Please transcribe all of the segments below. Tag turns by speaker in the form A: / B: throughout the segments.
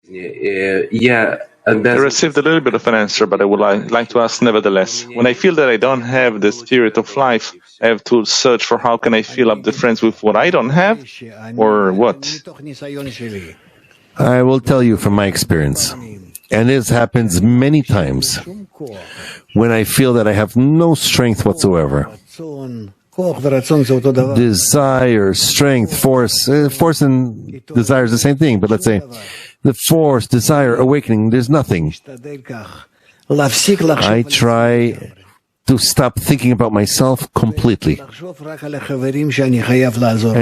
A: Yeah, and
B: I received a little bit of an answer, but I would like to ask nevertheless. When I feel that I don't have the spirit of life, I have to search for how can I fill up the friends with what I don't have, or what?
C: I will tell you from my experience, and this happens many times, when I feel that I have no strength whatsoever. Desire, strength, force. Force and desire is the same thing, but let's say the force, desire, awakening, there's nothing. I try to stop thinking about myself completely and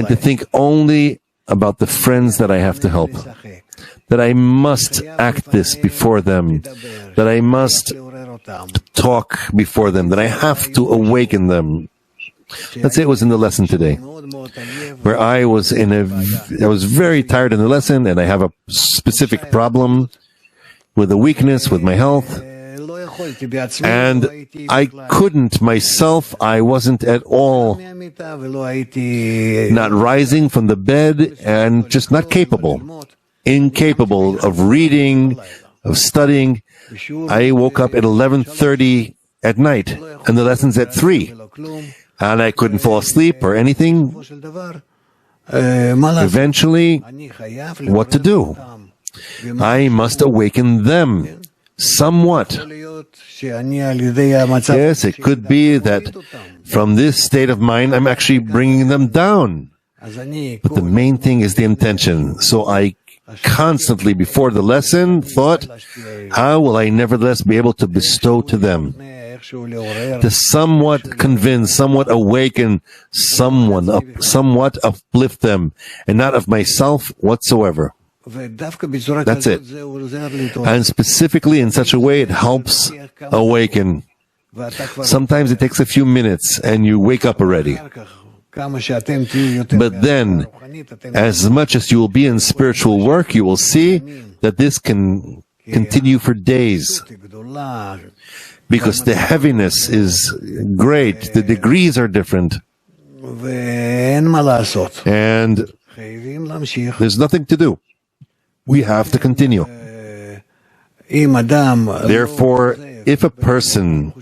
C: to think only about the friends that I have to help, that I must act this before them, that I must talk before them, that I have to awaken them. Let's say it was in the lesson today, where I was very tired in the lesson, and I have a specific problem with a weakness, with my health, and I couldn't myself, I wasn't at all not rising from the bed, and just not capable, incapable of reading, of studying. I woke up at 11:30 at night, and the lesson's at 3. And I couldn't fall asleep or anything. Eventually, what to do? I must awaken them somewhat. Yes, it could be that from this state of mind, I'm actually bringing them down. But the main thing is the intention. So I constantly, before the lesson, thought, how will I nevertheless be able to bestow to them? To somewhat convince, somewhat awaken, somewhat uplift them, and not of myself whatsoever. That's it. And specifically in such a way, it helps awaken. Sometimes it takes a few minutes, and you wake up already. But then, as much as you will be in spiritual work, you will see that this can continue for days. Because the heaviness is great, the degrees are different. And there's nothing to do. We have to continue. Therefore, if a person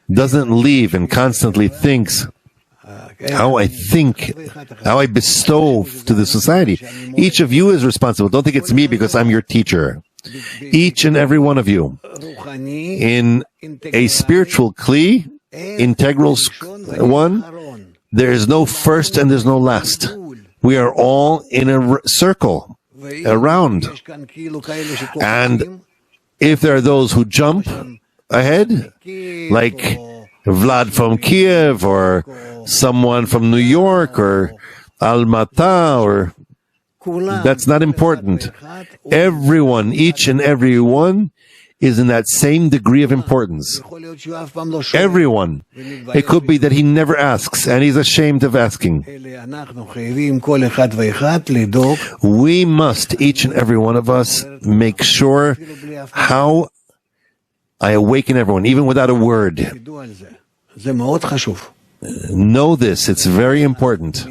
C: doesn't leave and constantly thinks, how I bestow to the society, each of you is responsible. Don't think it's me because I'm your teacher. Each and every one of you, in a spiritual kli, integral one, there is no first and there's no last. We are all in a circle, around. And if there are those who jump ahead, like Vlad from Kiev, or someone from New York, or Almaty, or that's not important. Everyone, each and every one, is in that same degree of importance. Everyone. It could be that he never asks, and he's ashamed of asking. We must, each and every one of us, make sure how I awaken everyone, even without a word. Know this, it's very important.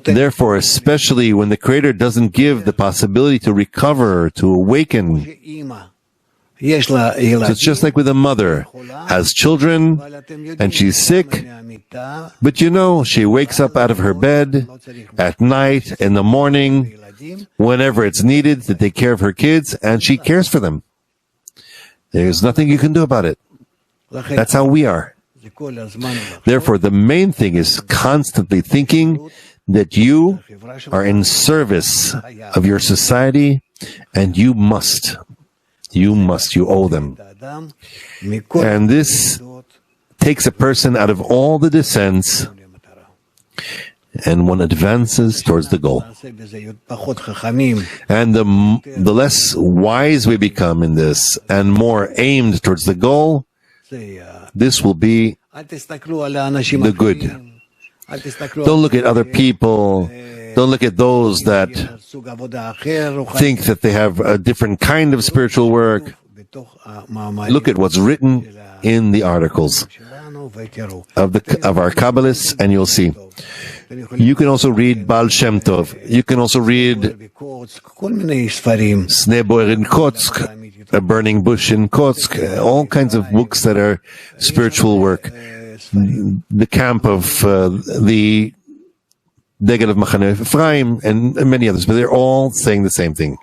C: Therefore, especially when the Creator doesn't give the possibility to recover, to awaken. So it's just like with a mother, has children, and she's sick, but she wakes up out of her bed at night, in the morning, whenever it's needed to take care of her kids, and she cares for them. There's nothing you can do about it. That's how we are. Therefore, the main thing is constantly thinking that you are in service of your society, and you owe them. And this takes a person out of all the descents, and one advances towards the goal. And the less wise we become in this, and more aimed towards the goal, this will be the good. Don't look at other people. Don't look at those that think that they have a different kind of spiritual work. Look at what's written in the articles of our Kabbalists, and you'll see. You can also read Baal Shem Tov. You can also read Sneh Boer in Kotsk, A Burning Bush in Kotsk, all kinds of books that are spiritual work. The camp of the Degel of Machane Ephraim, and many others, but they're all saying the same thing.